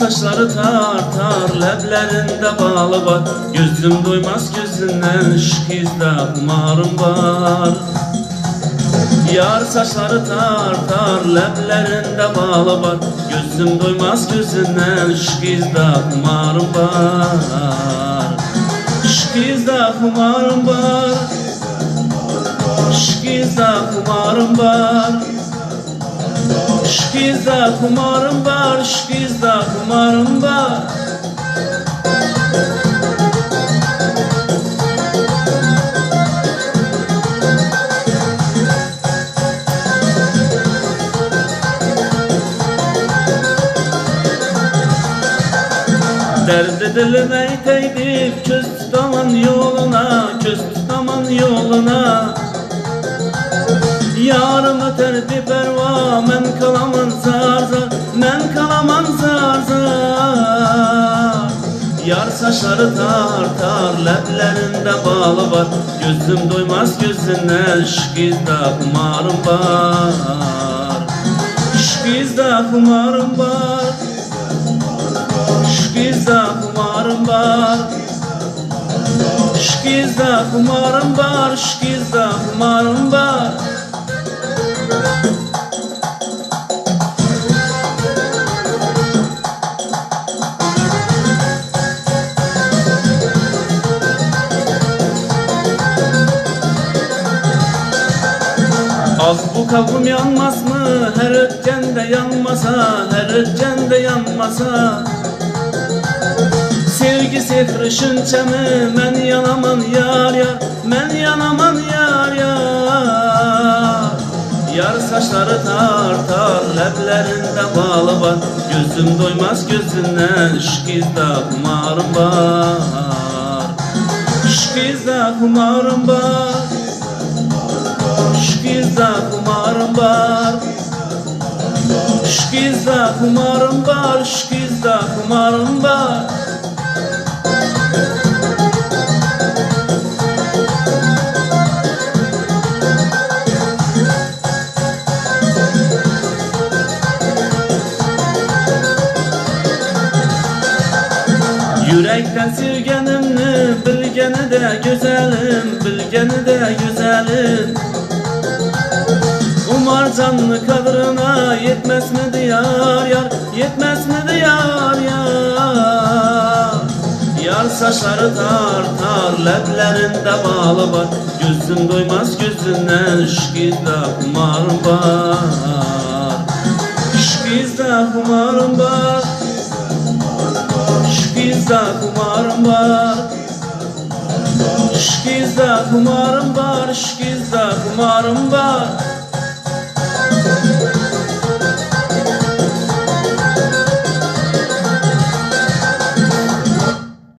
saçları tartar, leblerinde balı var. Gözüm doymaz gözünden, şikizde humarım var. Yar saçları tartar, leblerinde balı var. Gözüm doymaz gözünden, şikizde humarım var. Şikizde humarım var. Şikizde humarım var. Şikizde humarım var. Şikizde humarım var. Derdi dilim eyteydik, köz tutaman yoluna, köz tutaman yoluna. Yarım öter bir perva, men kalaman zar zar, men kalaman zar zar. Yar saçları tartar, leblerinde balı var. Gözüm doymaz gözünden, şikizde humarım var. Şikizde humarım var. Şikizde humarım var. Şikizde humarım var. Şikizde humarım var. Ah bu kavim yanmaz mı? Her ötken de yanmasa, her ötken de yanmasa. Sevgi sehri şünçemi, men yanaman yar yar, men yanaman yar yar. Yar saçları tartar, leblerinde balı var. Gözüm doymaz gözünden, şikizde humarım var. Şikizde humarım var. Şikizde humarım var. Şikizde humarım var. Şikizde humarım var. Yürekten sevgenimni, bilgeni de güzelim, bilgeni de güzelim. Umar canlı kadrına, yetmez mi diyar yar, yetmez mi diyar yar. Yar saçları tartar, leblerinde balı var. Gözüm doymaz gözünden, şikizde humarım var. Şikizde humarım var. Şikizde humarım var. Şikizde humarım var. Şikizde humarım var.